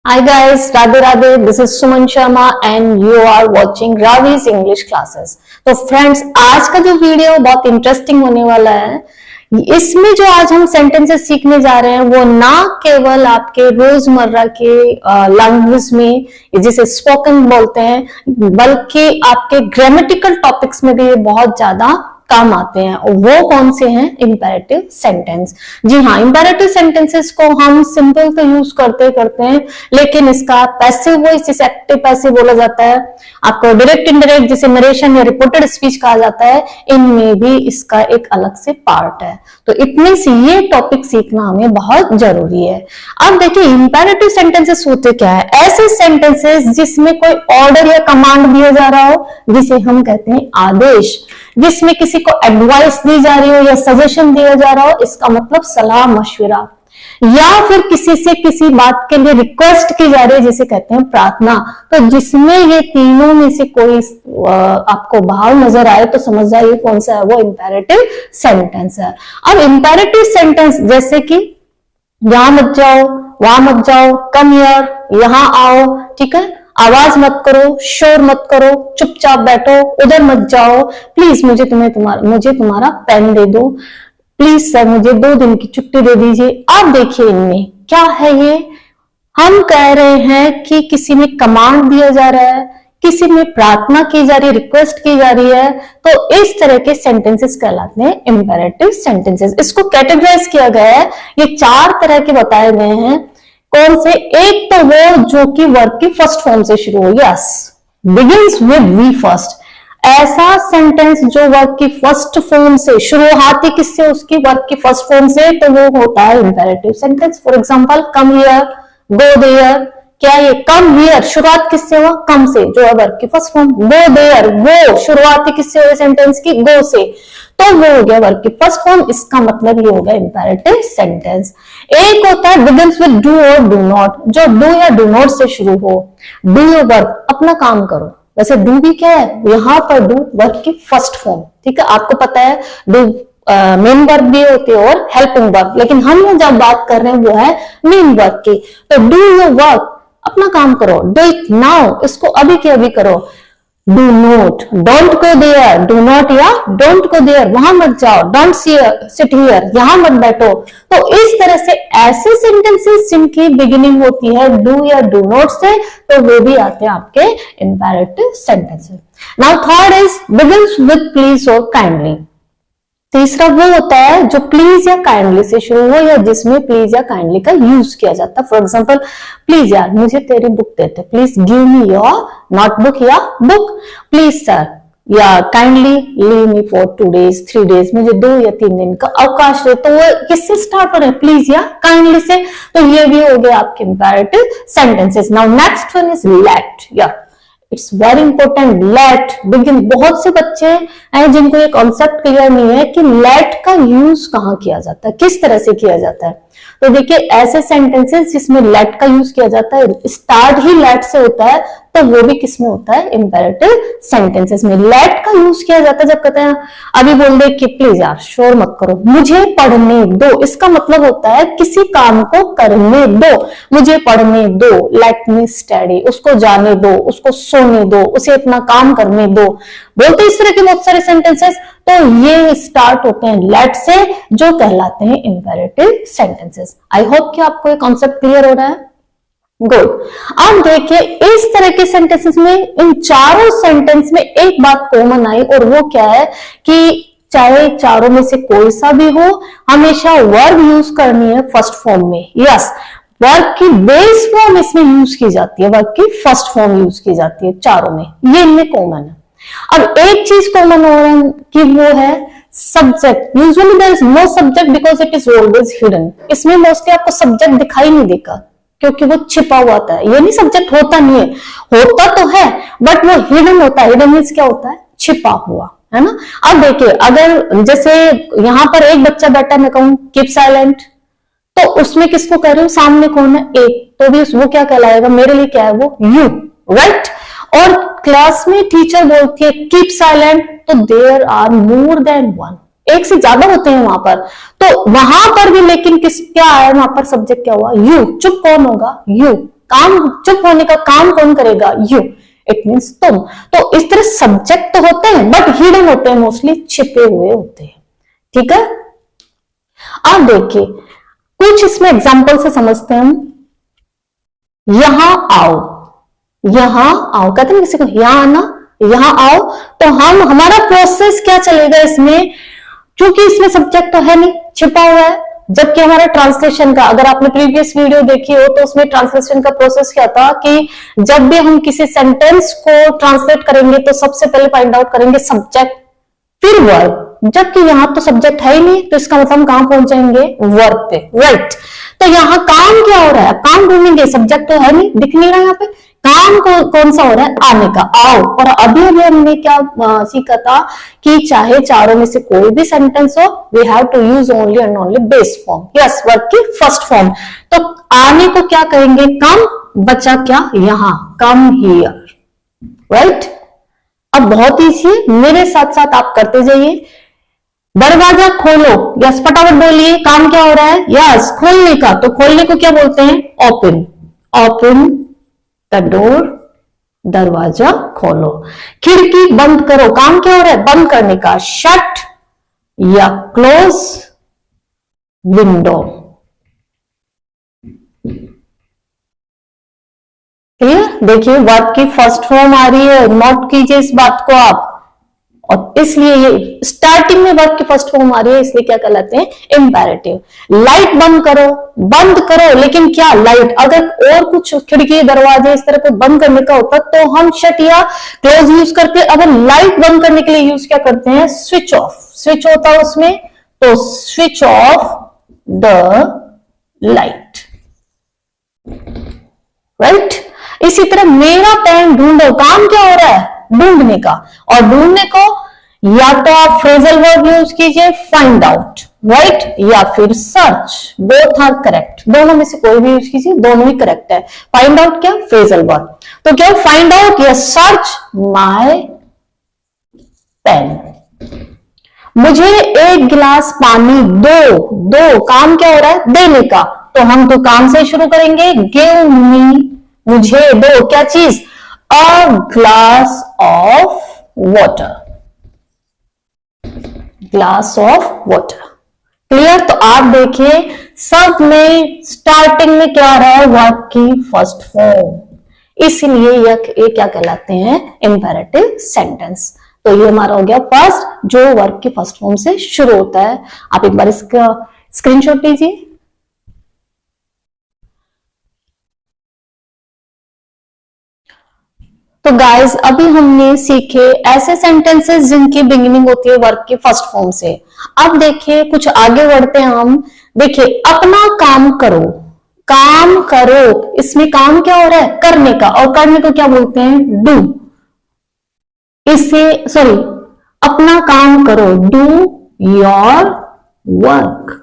Hi guys, Radhe Radhe. This is Suman Sharma and you are watching Ravi's English classes. तो friends, आज का जो video बहुत interesting होने वाला है। इसमें जो आज हम सेंटेंसेस सीखने जा रहे हैं वो ना केवल आपके रोजमर्रा के लैंग्वेज में जिसे स्पोकन बोलते हैं, बल्कि आपके ग्रामेटिकल टॉपिक्स में भी ये बहुत ज्यादा काम आते हैं। और वो कौन से हैं? Imperative sentence. जी हाँ, इंपेरेटिव सेंटेंसेस को हम सिंपल तो यूज करते हैं, लेकिन इसका पैसिव वॉइस जिसे एक्टिव पैसिव बोला जाता है, आपको डायरेक्ट इनडायरेक्ट जिसे नरेशन या रिपोर्टेड स्पीच कहा जाता है, इनमें भी इसका एक अलग से पार्ट है। तो इतने से ये टॉपिक सीखना हमें बहुत जरूरी है। अब देखिए, इंपेरेटिव सेंटेंसेस होते क्या है? ऐसे सेंटेंसेस जिसमें कोई ऑर्डर या कमांड दिया जा रहा हो, जिसे हम कहते हैं आदेश, जिसमें किसी को एडवाइस दी जा रही हो या सजेशन दिया जा रहा हो, इसका मतलब सलाह मशविरा, या फिर किसी से किसी बात के लिए रिक्वेस्ट की जा रही है, जिसे कहते हैं प्रार्थना। तो जिसमें ये तीनों में से कोई आपको भाव नजर आए तो समझ जाइए कौन सा है, वो इंपेरेटिव सेंटेंस है। अब इंपेरेटिव सेंटेंस जैसे कि यहां मत जाओ, वहां मत जाओ, कम हियर, यहां आओ, ठीक है, आवाज मत करो, शोर मत करो, चुपचाप बैठो, उधर मत जाओ, प्लीज मुझे तुम्हारा पेन दे दो, प्लीज सर मुझे 2 दिन की छुट्टी दे दीजिए। आप देखिए इनमें क्या है, ये हम कह रहे हैं कि किसी में कमांड दिया जा रहा है, किसी में प्रार्थना की जा रही है, रिक्वेस्ट की जा रही है, तो इस तरह के सेंटेंसेस कहलाते हैं इंपेरेटिव सेंटेंसेस। इसको कैटेगराइज किया गया है, ये 4 तरह के बताए गए हैं। कौन से? एक तो वो जो कि वर्ब की फर्स्ट फॉर्म से शुरू हो, yes, begins with V first. ऐसा सेंटेंस जो वर्ब की फर्स्ट फॉर्म से शुरुआत ही किससे? उसकी वर्ब की फर्स्ट फॉर्म से, तो वो होता है imperative sentence. For example, come here, go there. क्या ये कम हियर शुरुआत किससे हुआ? कम से, जो है वर्ब की फर्स्ट फॉर्म। गो देयर, वो शुरुआत ही किससे हुई सेंटेंस की? गो से, तो वो हो गया वर्ब की फर्स्ट फॉर्म। इसका मतलब ये होगा इंपेरेटिव सेंटेंस। एक होता है बिगिंस विद डू और डू नॉट, जो डू या डू नॉट से शुरू हो। डू या वर्ब, अपना काम करो। वैसे डू भी क्या है? यहां पर डू वर्ब की फर्स्ट फॉर्म, ठीक है, आपको पता है डू मेन वर्ब भी होती है और हेल्पिंग वर्ब, लेकिन हम लोग जब बात कर रहे हैं वो है मेन वर्ब की। तो डू योर वर्क, अपना काम करो। डू इट नाउ, इसको अभी के अभी करो। Do not, don't go there, do not या डोंट गो देयर, वहां मत जाओ। डोंट सिट हियर, यहां मत बैठो। तो इस तरह से ऐसे सेंटेंसेस जिनकी बिगिनिंग होती है डू या डू नॉट से, तो वो भी आते हैं आपके imperative sentences. Now third is begins with please और काइंडली। तीसरा वो होता है जो प्लीज या काइंडली से शुरू हो, या जिसमें प्लीज या काइंडली का यूज किया जाता है। फॉर एग्जांपल, प्लीज यार मुझे तेरी बुक देते, please give me your notebook या बुक। प्लीज सर, या kindly leave me for 2 days 3 days, मुझे 2 या 3 दिन का अवकाश दे। तो वो किससे स्टार्ट हो रहे हैं? प्लीज या काइंडली से। तो ये भी हो गया आपके imperative sentences. Now next one is let. या it's very important, let begin. बहुत से बच्चे हैं जिनको ये कॉन्सेप्ट क्लियर नहीं है कि लेट का यूज कहाँ किया जाता है, किस तरह से किया जाता है। तो देखिए, ऐसे सेंटेंसेस जिसमें लेट का यूज किया जाता है, स्टार्ट ही लेट से होता है, तो वो भी किसमें होता है? इंपेरेटिव सेंटेंसेस में लेट का यूज किया जाता है। जब कहते हैं, अभी बोल दे कि प्लीज यार शोर मत करो, मुझे पढ़ने दो, इसका मतलब होता है किसी काम को करने दो, मुझे पढ़ने दो, लेट मी स्टडी, उसको जाने दो, उसको सोने दो, उसे अपना काम करने दो। बोलते इस तरह के बहुत सारे सेंटेंसेस, तो ये स्टार्ट होते हैं लेट से, जो कहलाते हैं इंपेरेटिव सेंटेंसेस। आई होप कि आपको ये कॉन्सेप्ट क्लियर हो रहा है। गुड। अब देखिए, इस तरह के सेंटेंसेस में, इन चारों सेंटेंस में एक बात कॉमन आई, और वो क्या है कि चाहे चारों में से कोई सा भी हो, हमेशा वर्ब यूज करनी है फर्स्ट फॉर्म में। यस, वर्ब की बेस फॉर्म इसमें यूज की जाती है, वर्ब की फर्स्ट फॉर्म यूज की जाती है चारों में, ये इनमें कॉमन है। अब एक चीज कॉमन हो रहा है कि वो है subject. Usually there is no subject because it is always hidden. इसमें मोस्टली आपको सब्जेक्ट दिखाई नहीं देगा क्योंकि वो छिपा हुआ था। ये नहीं सब्जेक्ट होता नहीं है, होता तो है बट वो हिडन होता है। हिडन मीन्स क्या होता है? छिपा हुआ, है ना। अब देखिए, अगर जैसे यहां पर एक बच्चा बैठा, मैं कहूं कीप साइलेंट, तो उसमें किसको कह रही हूं? सामने कौन है? एक, तो भी वो क्या कहलाएगा? मेरे लिए क्या है वो? You, right. और क्लास में टीचर बोलती है कीप साइलेंट, तो there are more than one, एक से ज्यादा होते हैं वहां पर। तो वहां पर भी लेकिन क्या आया? वहां पर सब्जेक्ट क्या हुआ? यू। चुप कौन होगा? यू। काम, चुप होने का काम कौन करेगा? यू, इट मीन्स तुम। तो इस तरह सब्जेक्ट तो होते हैं बट हिडन होते हैं, मोस्टली छिपे हुए होते हैं। ठीक है, अब देखिए कुछ इसमें एग्जाम्पल से समझते हैं हम। यहां आओ, यहां आओ कहते हैं किसी को, यहां आना, यहां आओ। तो हम, हमारा प्रोसेस क्या चलेगा इसमें, क्योंकि इसमें सब्जेक्ट तो है नहीं, छिपा हुआ है। जबकि हमारा ट्रांसलेशन का, अगर आपने प्रीवियस वीडियो देखी हो तो उसमें ट्रांसलेशन का प्रोसेस क्या था कि जब भी हम किसी सेंटेंस को ट्रांसलेट करेंगे तो सबसे पहले फाइंड आउट करेंगे सब्जेक्ट फिर वर्ब। जबकि यहां तो सब्जेक्ट है ही नहीं, तो इसका मतलब हम कहां पहुंचेंगे? वर्ब पे, राइट। तो यहां काम क्या हो रहा है? काम ढूंढेंगे, सब्जेक्ट तो है नहीं, दिख नहीं रहा यहाँ पे। काम कौन सा हो रहा है? आने का, आओ। और अभी अभी हमने क्या सीखा था कि चाहे चारों में से कोई भी सेंटेंस हो, we have to use only and only base form, yes, verb की फर्स्ट फॉर्म। तो आने को क्या कहेंगे? कम। बचा क्या? यहां, कम हियर, राइट। अब बहुत ईजी है, मेरे साथ साथ आप करते जाइए। दरवाजा खोलो, यस, फटाफट बोलिए, काम क्या हो रहा है? यस, खोलने का। तो खोलने को क्या बोलते हैं? ओपन, ओपन द डोर, दरवाजा खोलो। खिड़की बंद करो, काम क्या हो रहा है? बंद करने का, शट या क्लोज विंडो। क्लियर? देखिए वर्ब की फर्स्ट फॉर्म आ रही है, नोट कीजिए इस बात को आप। और इसलिए ये स्टार्टिंग में वर्ब की फर्स्ट फॉर्म आ रही है, इसलिए क्या कहलाते हैं? इंपेरेटिव। लाइट बंद करो, बंद करो, लेकिन क्या लाइट? अगर और कुछ खिड़की दरवाजे इस तरह को बंद करने का होता तो हम शट या क्लोज यूज करते। अगर लाइट बंद करने के लिए यूज क्या करते हैं? Switch off. स्विच होता है उसमें, तो switch off the light, right. इसी तरह मेरा पेन ढूंढो, काम क्या हो रहा है? ढूंढने का। और ढूंढने को या तो आप फ्रेजल वर्ब यूज कीजिए, फाइंड आउट, राइट, या फिर सर्च, बोथ आर करेक्ट। दोनों में से कोई भी यूज कीजिए, दोनों ही करेक्ट है। फाइंड आउट क्या? Phrasal verb. तो क्या फाइंड आउट या सर्च माय पेन। मुझे एक गिलास पानी दो, दो, काम क्या हो रहा है? देने का। तो हम तो काम से शुरू करेंगे, गिव मी, मुझे दो क्या चीज? A glass of water, glass of water. Clear? तो आप देखिए सब में स्टार्टिंग में क्या आ रहा है? वर्ब की फर्स्ट फॉर्म। इसलिए ये क्या कहलाते हैं? Imperative sentence. तो ये हमारा हो गया फर्स्ट, जो वर्ब की फर्स्ट फॉर्म से शुरू होता है। आप एक बार इसका स्क्रीनशॉट लीजिए। तो गाइस अभी हमने सीखे ऐसे सेंटेंसेस जिनकी बिगिनिंग होती है वर्ब की फर्स्ट फॉर्म से। अब देखिए कुछ आगे बढ़ते हैं हम। देखिए अपना काम करो, काम करो, इसमें काम क्या हो रहा है? करने का। और करने को क्या बोलते हैं? डू। इसे सॉरी, अपना काम करो, डू योर वर्क,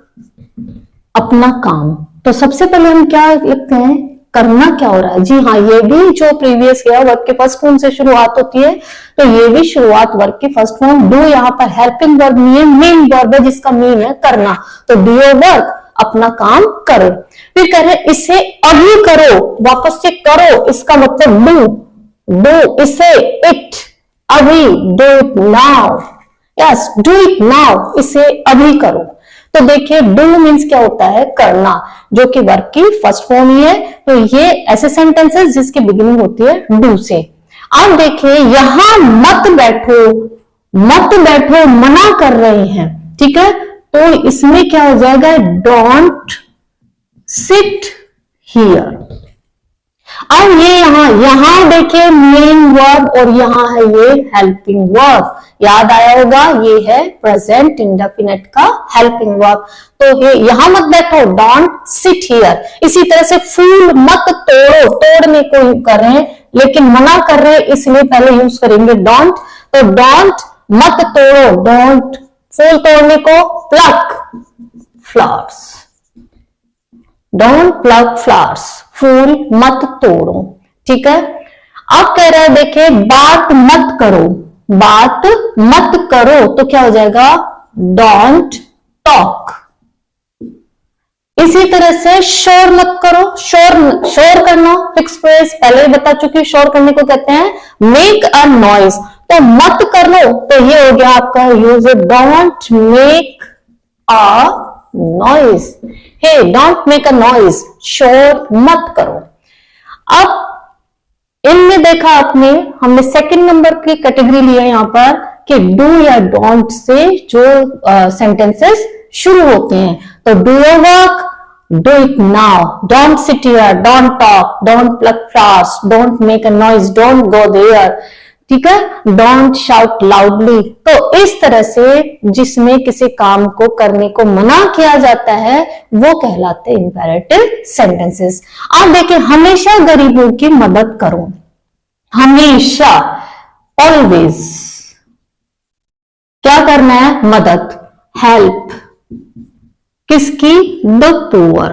अपना काम। तो सबसे पहले हम क्या लिखते हैं? करना क्या हो रहा है? जी हाँ, ये भी जो प्रीवियस किया वर्ब के फर्स्ट फॉर्म से शुरुआत होती है, तो ये भी शुरुआत वर्ब की फर्स्ट फॉर्म। डू यहाँ पर हेल्पिंग वर्ब नहीं है, मेन वर्ब है जिसका मीन है करना। तो डू योर वर्क, अपना काम करो। फिर कह रहे इसे अभी करो, वापस से करो, इसका मतलब डू, डू इसे, इट अभी, do it now, yes do it now, इसे अभी करो। तो देखिए डू मीन्स क्या होता है? करना, जो कि वर्ब की फर्स्ट फॉर्म ही है। तो ये ऐसे सेंटेंसेस जिसकी बिगिनिंग होती है डू से। अब देखिए यहां मत बैठो, मत बैठो मना कर रहे हैं, ठीक है। तो इसमें क्या हो जाएगा? Don't sit here. अब ये यहां देखिए मेन वर्ब और यहां है ये हेल्पिंग वर्ब। याद आया होगा, ये है प्रेजेंट इंडेफिनिट का हेल्पिंग वर्ब। तो ये यहां मत बैठो, डोंट सिट हियर। इसी तरह से फूल मत तोड़ो, तोड़ने को कर रहे हैं लेकिन मना कर रहे हैं, इसलिए पहले यूज करेंगे डोंट। तो डोंट मत तोड़ो, डोंट फूल तोड़ने को pluck flowers, don't pluck flowers, फूल मत तोड़ो, ठीक है। अब कह रहा है देखिए बात मत करो, बात मत करो, तो क्या हो जाएगा? Don't talk. इसी तरह से शोर मत करो, शोर करना फिक्स फ्रेज पहले ही बता चुकी हूँ, शोर करने को कहते हैं मेक अ नॉइज। तो मत करो तो ये हो गया आपका use don't make a noise, hey don't make a noise, शोर मत करो। अब इनमें देखा आपने, हमने सेकंड नंबर की कैटेगरी लिया यहां पर कि डू या डोंट से जो सेंटेंसेस शुरू होते हैं। तो do your work, do it now, don't sit here, don't talk, don't pluck flowers, don't make a noise, don't go there, ठीक है, डोंट शाउट लाउडली। तो इस तरह से जिसमें किसी काम को करने को मना किया जाता है वो कहलाते हैं इंपेरेटिव सेंटेंसेस। आप देखिए, हमेशा गरीबों की मदद करो, हमेशा, ऑलवेज क्या करना है, मदद, हेल्प, किसकी, द पुअर।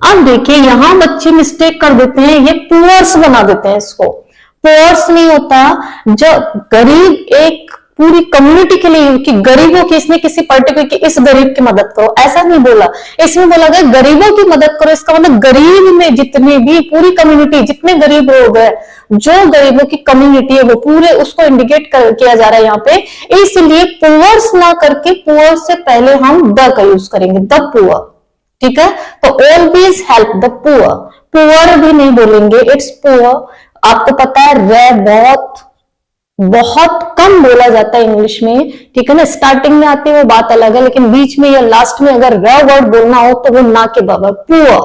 अब देखिए यहां बच्चे मिस्टेक कर देते हैं, ये पुअर्स बना देते हैं इसको, पुअर्स नहीं होता। जो गरीब एक पूरी कम्युनिटी के लिए कि गरीबों की, इसने किसी पर्टिकुलर की इस गरीब की मदद करो, ऐसा नहीं बोला। इसमें बोला गया गरीबों की मदद करो, इसका मतलब गरीब में जितने भी पूरी कम्युनिटी, जितने गरीब लोग हैं, जो गरीबों की कम्युनिटी है वो पूरे उसको इंडिकेट किया जा रहा है यहाँ पे। इसलिए पुअर्स ना करके पुअर से पहले हम द का यूज करेंगे, द पुअर, ठीक है। तो always help the poor, poor भी नहीं बोलेंगे, इट्स पुअर। आपको पता है रे बहुत कम बोला जाता है इंग्लिश में, ठीक है ना, स्टार्टिंग में आती है वो बात अलग है, लेकिन बीच में या लास्ट में अगर रे वर्ड बोलना हो तो वो ना के बराबर, पुअर।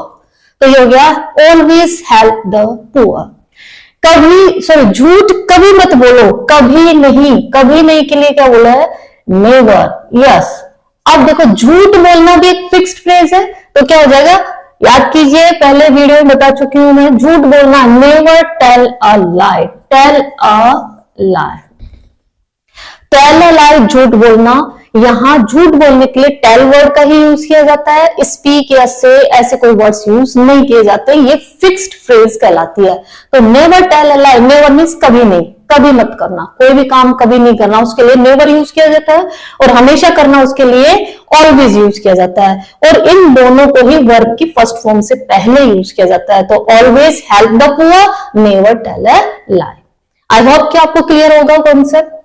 तो ये हो गया ऑलवेज हेल्प द पुअर। कभी, सॉरी, झूठ कभी मत बोलो, कभी नहीं के लिए क्या बोला है, नेवर, यस। अब देखो झूठ बोलना भी एक फिक्स्ड फ्रेज है, तो क्या हो जाएगा, याद कीजिए पहले वीडियो में बता चुकी हूं मैं, झूठ बोलना, never tell a lie, tell a lie, tell a lie, झूठ बोलना। यहां झूठ बोलने के लिए टेल वर्ड का ही यूज किया जाता है, स्पीक या से ऐसे कोई वर्ड्स यूज नहीं किए जाते, ये फिक्स्ड फ्रेज कहलाती है। तो never tell a lie, never means कभी नहीं, कभी मत करना, कोई भी काम कभी नहीं करना, उसके लिए नेवर यूज किया जाता है। और हमेशा करना, उसके लिए ऑलवेज यूज किया जाता है। और इन दोनों को ही वर्ब की फर्स्ट फॉर्म से पहले यूज किया जाता है। तो always help the poor, never tell a lie. I hope कि आपको क्लियर होगा कॉन्सेप्ट।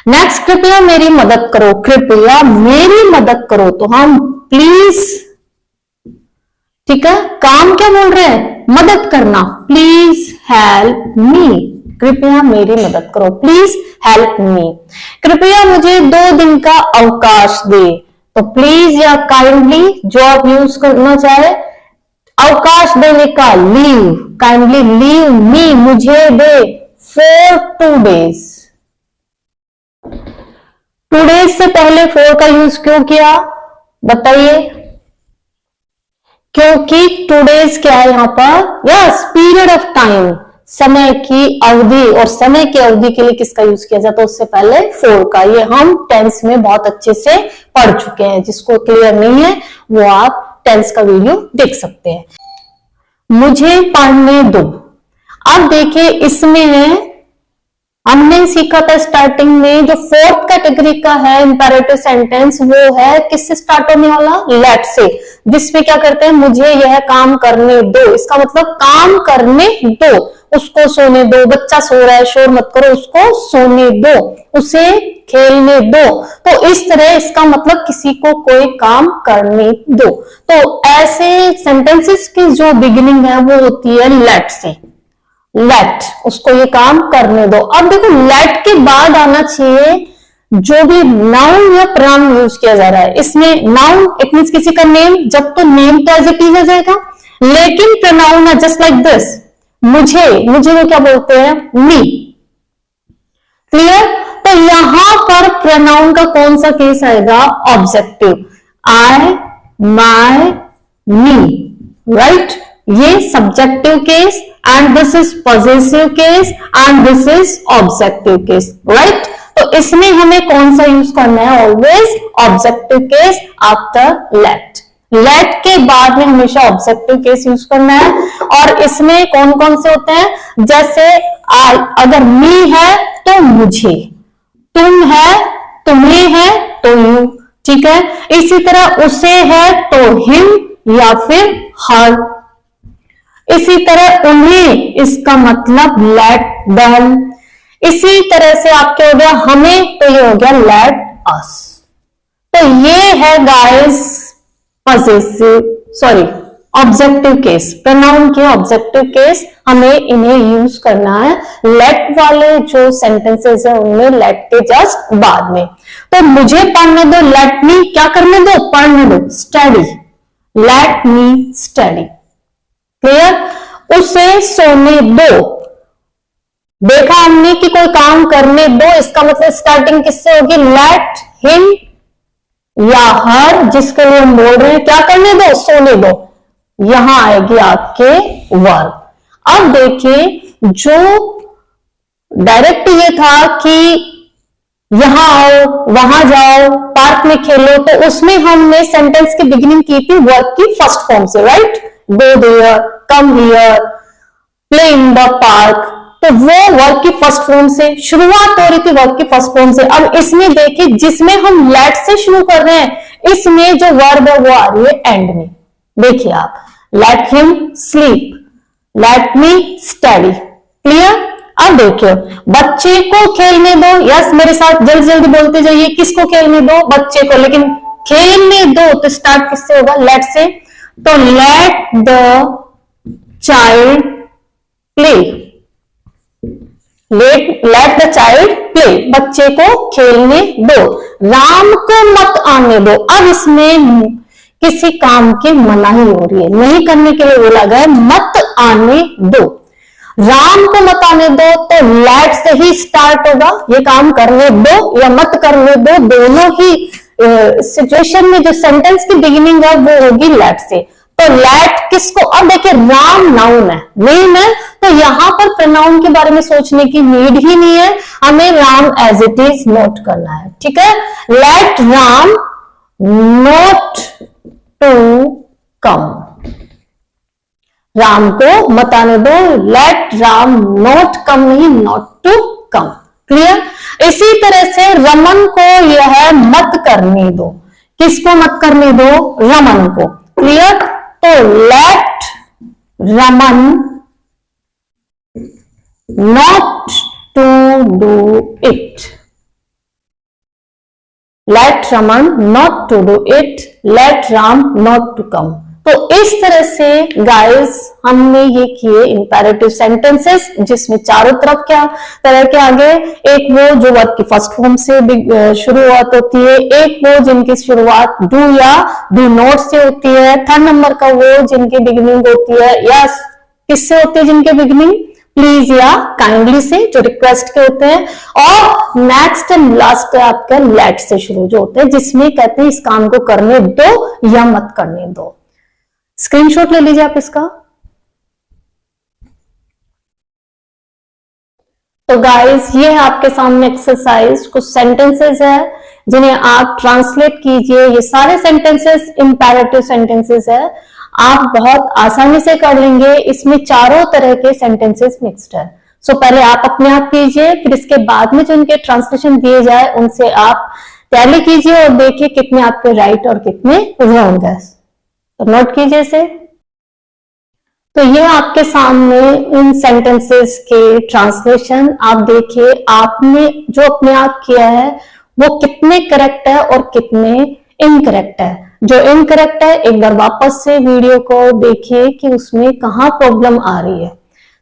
नेक्स्ट, कृपया मेरी मदद करो, कृपया मेरी मदद करो, तो हम प्लीज, ठीक है, काम क्या बोल रहे हैं, मदद करना, प्लीज हेल्प मी, कृपया मेरी मदद करो, प्लीज हेल्प मी। कृपया मुझे 2 दिन का अवकाश दे, तो प्लीज या काइंडली जो आप यूज करना चाहे, अवकाश देने का, लीव, काइंडली लीव मी, मुझे दे, फॉर 2 days। 2 days से पहले फॉर का यूज क्यों किया बताइए, क्योंकि 2 days क्या है यहां पर, यस, पीरियड ऑफ टाइम, समय की अवधि, और समय की अवधि के लिए किसका यूज किया जाता है, उससे पहले फॉर का। ये हम टेंस में बहुत अच्छे से पढ़ चुके हैं, जिसको क्लियर नहीं है वो आप टेंस का वीडियो देख सकते हैं। मुझे पढ़ने दो। अब देखिए इसमें है, हमने सीखा था स्टार्टिंग में, जो 4th कैटेगरी का है इंपेरेटिव सेंटेंस, वो है किससे स्टार्ट होने वाला, लेट से, जिसमें क्या करते हैं, मुझे यह काम करने दो, इसका मतलब काम करने दो, उसको सोने दो, बच्चा सो रहा है, शोर मत करो, उसको सोने दो, उसे खेलने दो। तो इस तरह इसका मतलब किसी को कोई काम करने दो। तो ऐसे सेंटेंसेस की जो बिगिनिंग है वो होती है लेट से, लेट, उसको ये काम करने दो। अब देखो लेट के बाद आना चाहिए जो भी नाउन या प्रोनाउन यूज किया जा रहा है। इसमें नाउन इट मींस किसी का नेम, जब तो नेम तो एज इट इज आ जाएगा, लेकिन प्रोनाउन है जस्ट लाइक दिस, मुझे वो क्या बोलते हैं, मी, क्लियर। तो यहां पर प्रोनाउन का कौन सा केस आएगा, objective, I, my, me, right. ये subjective case and this is possessive case and this is objective case, right. तो इसमें हमें कौन सा यूज करना है, always objective case after let, let के बाद में हमेशा ऑब्जेक्टिव केस यूज करना है। और इसमें कौन कौन से होते हैं, जैसे अगर मी है तो मुझे, तुम है, तुम्हें है तो यू, ठीक है। इसी तरह उसे है तो हिम या फिर हर। इसी तरह उन्हें, इसका मतलब लेट देम। इसी तरह से आपके हो गया हमें, तो ये हो गया लेट अस। तो ये है गाइस ऑब्जेक्टिव केस, प्रोनाउन के ऑब्जेक्टिव केस, हमें इन्हें यूज करना है लेट वाले जो सेंटेंसेस है उनमें लेट के जस्ट बाद में। तो मुझे पढ़ने दो, लेट मी क्या करने दो, पढ़ने दो, study, let me study, clear. उसे सोने दो, देखा हमने कि कोई काम करने दो, इसका मतलब स्टार्टिंग किससे होगी, लेट हिम या हर, जिसके लिए हम बोल रहे हैं क्या करने दो, सोने दो, यहां आएगी आपके वर्ब। अब देखिए जो डायरेक्ट ये था कि यहां आओ, वहां जाओ, पार्क में खेलो, तो उसमें हमने सेंटेंस की बिगिनिंग की थी वर्ब की फर्स्ट फॉर्म से, right, go there, come here, play in the park, तो वो वर्ब की फर्स्ट फॉर्म से शुरुआत हो रही थी, वर्ब की फर्स्ट फॉर्म से। अब इसमें देखिए जिसमें हम लेट से शुरू कर रहे हैं, इसमें जो वर्ब है वो आ रही है एंड में। देखिए आप, let him sleep, let me study, clear. अब देखिए बच्चे को खेलने दो, यस मेरे साथ जल्दी जल्दी बोलते जाइए, किसको खेलने दो, बच्चे को, लेकिन खेलने दो तो स्टार्ट किससे होगा, लेट से, तो let the child play, let the child play, बच्चे को खेलने दो, राम को मत आने दो। अब इसमें किसी काम की मनाही हो रही है, नहीं करने के लिए बोला गया मत आने दो, राम को मत आने दो, तो लेट से ही स्टार्ट होगा, ये काम करने दो या मत करने दो, दोनों ही सिचुएशन में जो सेंटेंस की बिगिनिंग है वो होगी लेट से। तो लेट किसको, अब देखिए राम नाउन है, नेम है, तो यहां पर प्रोनाउन के बारे में सोचने की नीड ही नहीं है, हमें Ram as it is note करना है, ठीक है। Let Ram not to come, Ram को मत आने दो, लेट राम नॉट कम, नहीं नॉट टू कम, क्लियर। इसी तरह से रमन को यह है मत करने दो, किसको मत करने दो, रमन को, क्लियर। तो let Raman not to do it, let Raman not to do it, let Ram not to come. तो इस तरह से गाइस हमने ये किए इंपैरेटिव सेंटेंसेस, जिसमें चारों तरफ क्या तरह के आगे, एक वो जो वर्ब की फर्स्ट फॉर्म से शुरुआत होती है, एक वो जिनकी शुरुआत डू या डू नॉट से होती है, थर्ड नंबर का वो जिनकी बिगिनिंग होती है या किससे होती है, जिनके बिगिनिंग प्लीज या काइंडली से, जो रिक्वेस्ट के होते हैं, और नेक्स्ट एंड लास्ट है आपका लेट से शुरू जो होते हैं, जिसमें कहते हैं इस काम को करने दो या मत करने दो। स्क्रीनशॉट ले लीजिए आप इसका। तो गाइस ये है आपके सामने एक्सरसाइज, कुछ सेंटेंसेस है जिन्हें आप ट्रांसलेट कीजिए। ये सारे सेंटेंसेस इंपैरेटिव सेंटेंसेस है, आप बहुत आसानी से कर लेंगे, इसमें चारों तरह के सेंटेंसेस मिक्स्ड है। सो पहले आप अपने आप कीजिए, फिर इसके बाद में जो इनके ट्रांसलेशन दिए जाए उनसे आप टैली कीजिए और देखिए कितने आपके राइट और कितने रॉन्ग है, तो नोट कीजिए इसे। तो ये आपके सामने इन सेंटेंसेस के ट्रांसलेशन, आप देखिए आपने जो अपने आप किया है वो कितने करेक्ट है और कितने इनकरेक्ट है। जो इनकरेक्ट है एक बार वापस से वीडियो को देखिए कि उसमें कहाँ प्रॉब्लम आ रही है।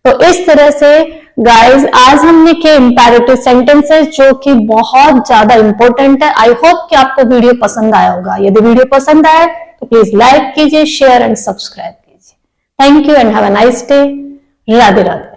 तो इस तरह से गाइस आज हमने किए इंपैरेटिव सेंटेंसेस जो कि बहुत ज्यादा इंपॉर्टेंट है। आई होप कि आपको वीडियो पसंद आया होगा। यदि वीडियो पसंद आए तो प्लीज लाइक कीजिए, शेयर एंड सब्सक्राइब कीजिए। Thank you and have a nice day. Radhe Radhe.